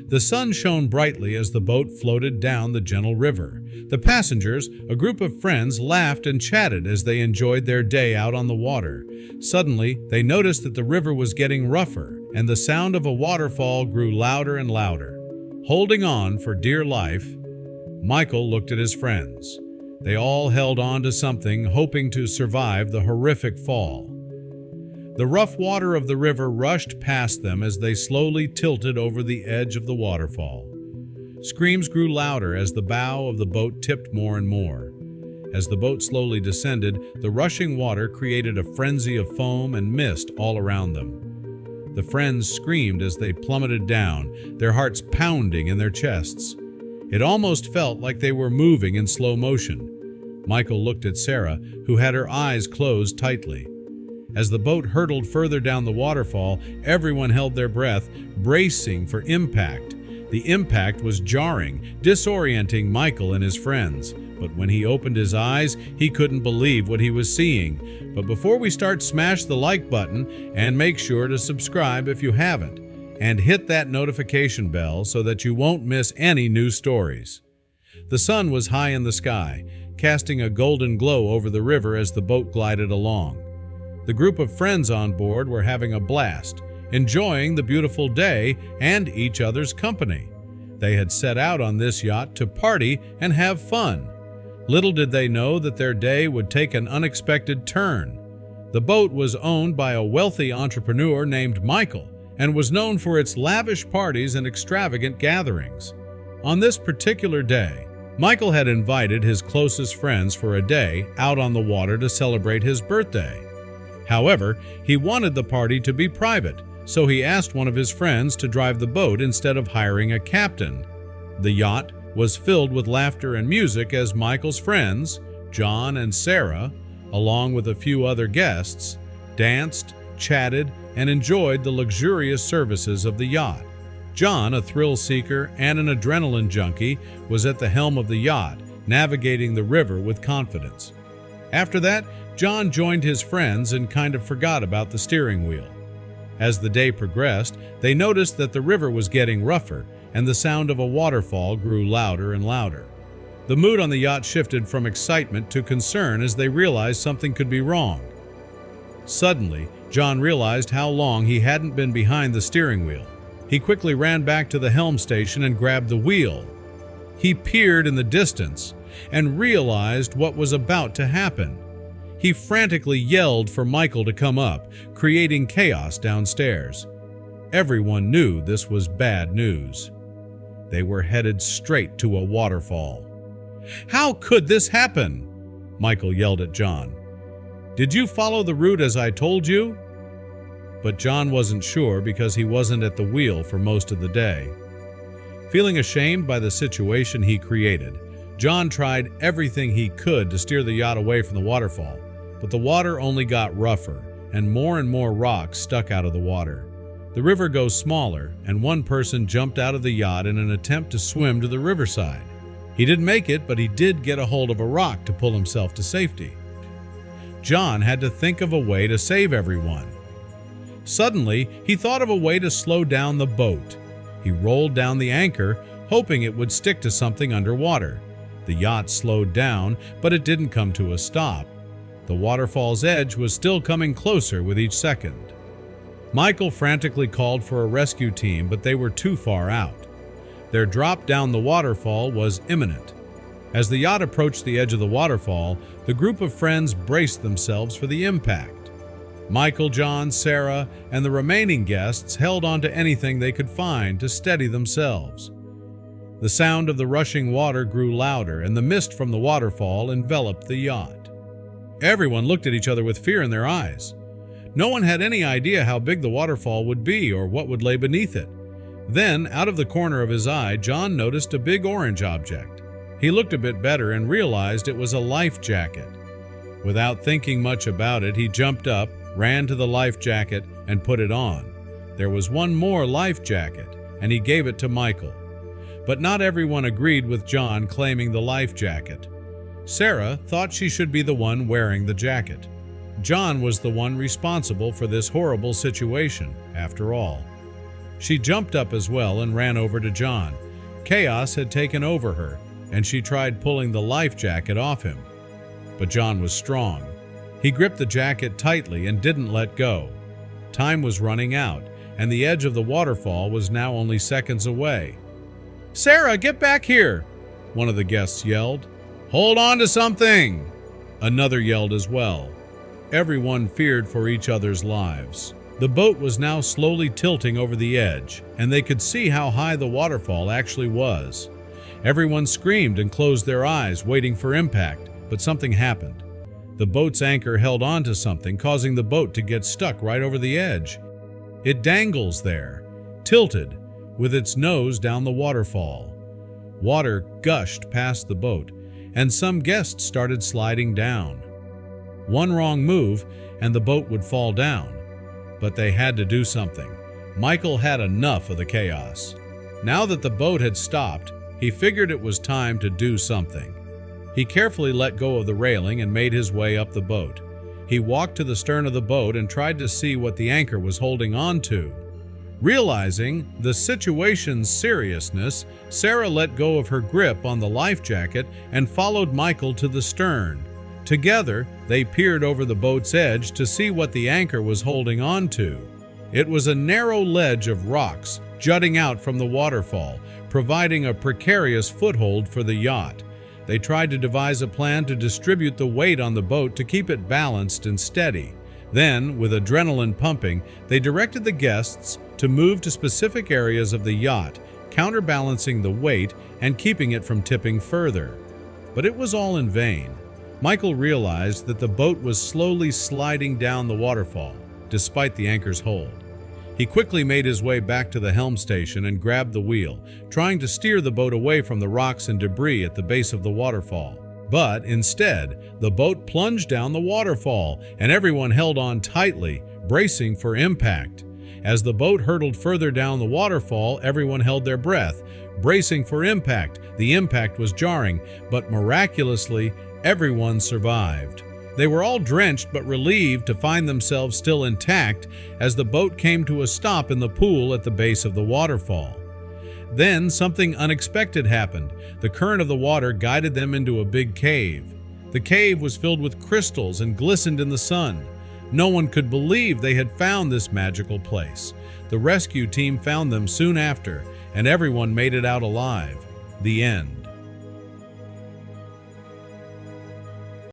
The sun shone brightly as the boat floated down the gentle river. The passengers, a group of friends, laughed and chatted as they enjoyed their day out on the water. Suddenly, they noticed that the river was getting rougher, and the sound of a waterfall grew louder and louder. Holding on for dear life, Michael looked at his friends. They all held on to something, hoping to survive the horrific fall. The rough water of the river rushed past them as they slowly tilted over the edge of the waterfall. Screams grew louder as the bow of the boat tipped more and more. As the boat slowly descended, the rushing water created a frenzy of foam and mist all around them. The friends screamed as they plummeted down, their hearts pounding in their chests. It almost felt like they were moving in slow motion. Michael looked at Sarah, who had her eyes closed tightly. As the boat hurtled further down the waterfall, everyone held their breath, bracing for impact. The impact was jarring, disorienting Michael and his friends. But when he opened his eyes, he couldn't believe what he was seeing. But before we start, smash the like button and make sure to subscribe if you haven't. And hit that notification bell so that you won't miss any new stories. The sun was high in the sky, casting a golden glow over the river as the boat glided along. The group of friends on board were having a blast, enjoying the beautiful day and each other's company. They had set out on this yacht to party and have fun. Little did they know that their day would take an unexpected turn. The boat was owned by a wealthy entrepreneur named Michael and was known for its lavish parties and extravagant gatherings. On this particular day, Michael had invited his closest friends for a day out on the water to celebrate his birthday. However, he wanted the party to be private, so he asked one of his friends to drive the boat instead of hiring a captain. The yacht was filled with laughter and music as Michael's friends, John and Sarah, along with a few other guests, danced, chatted, and enjoyed the luxurious services of the yacht. John, a thrill seeker and an adrenaline junkie, was at the helm of the yacht, navigating the river with confidence. After that, John joined his friends and kind of forgot about the steering wheel. As the day progressed, they noticed that the river was getting rougher, and the sound of a waterfall grew louder and louder. The mood on the yacht shifted from excitement to concern as they realized something could be wrong. Suddenly, John realized how long he hadn't been behind the steering wheel. He quickly ran back to the helm station and grabbed the wheel. He peered in the distance and realized what was about to happen. He frantically yelled for Michael to come up, creating chaos downstairs. Everyone knew this was bad news. They were headed straight to a waterfall. "How could this happen?" Michael yelled at John. "Did you follow the route as I told you?" But John wasn't sure because he wasn't at the wheel for most of the day. Feeling ashamed by the situation he created, John tried everything he could to steer the yacht away from the waterfall, but the water only got rougher, and more rocks stuck out of the water. The river goes smaller, and one person jumped out of the yacht in an attempt to swim to the riverside. He didn't make it, but he did get a hold of a rock to pull himself to safety. John had to think of a way to save everyone. Suddenly, he thought of a way to slow down the boat. He rolled down the anchor, hoping it would stick to something underwater. The yacht slowed down, but it didn't come to a stop. The waterfall's edge was still coming closer with each second. Michael frantically called for a rescue team, but they were too far out. Their drop down the waterfall was imminent. As the yacht approached the edge of the waterfall, the group of friends braced themselves for the impact. Michael, John, Sarah, and the remaining guests held on to anything they could find to steady themselves. The sound of the rushing water grew louder, and the mist from the waterfall enveloped the yacht. Everyone looked at each other with fear in their eyes. No one had any idea how big the waterfall would be or what would lay beneath it. Then, out of the corner of his eye, John noticed a big orange object. He looked a bit better and realized it was a life jacket. Without thinking much about it, he jumped up, ran to the life jacket, and put it on. There was one more life jacket, and he gave it to Michael. But not everyone agreed with John claiming the life jacket. Sarah thought she should be the one wearing the jacket. John was the one responsible for this horrible situation, after all. She jumped up as well and ran over to John. Chaos had taken over her, and she tried pulling the life jacket off him. But John was strong. He gripped the jacket tightly and didn't let go. Time was running out, and the edge of the waterfall was now only seconds away. "Sarah, get back here!" one of the guests yelled. "Hold on to something!" Another yelled as well. Everyone feared for each other's lives. The boat was now slowly tilting over the edge, and they could see how high the waterfall actually was. Everyone screamed and closed their eyes, waiting for impact, but something happened. The boat's anchor held on to something, causing the boat to get stuck right over the edge. It dangles there, tilted, with its nose down the waterfall. Water gushed past the boat, and some guests started sliding down. One wrong move, and the boat would fall down. But they had to do something. Michael had enough of the chaos. Now that the boat had stopped, he figured it was time to do something. He carefully let go of the railing and made his way up the boat. He walked to the stern of the boat and tried to see what the anchor was holding on to. Realizing the situation's seriousness, Sarah let go of her grip on the life jacket and followed Michael to the stern. Together, they peered over the boat's edge to see what the anchor was holding on to. It was a narrow ledge of rocks jutting out from the waterfall, providing a precarious foothold for the yacht. They tried to devise a plan to distribute the weight on the boat to keep it balanced and steady. Then, with adrenaline pumping, they directed the guests to move to specific areas of the yacht, counterbalancing the weight and keeping it from tipping further. But it was all in vain. Michael realized that the boat was slowly sliding down the waterfall, despite the anchor's hold. He quickly made his way back to the helm station and grabbed the wheel, trying to steer the boat away from the rocks and debris at the base of the waterfall. But instead, the boat plunged down the waterfall, and everyone held on tightly, bracing for impact. As the boat hurtled further down the waterfall, everyone held their breath, bracing for impact. The impact was jarring, but miraculously, everyone survived. They were all drenched but relieved to find themselves still intact as the boat came to a stop in the pool at the base of the waterfall. Then something unexpected happened. The current of the water guided them into a big cave. The cave was filled with crystals and glistened in the sun. No one could believe they had found this magical place. The rescue team found them soon after, and everyone made it out alive. The end.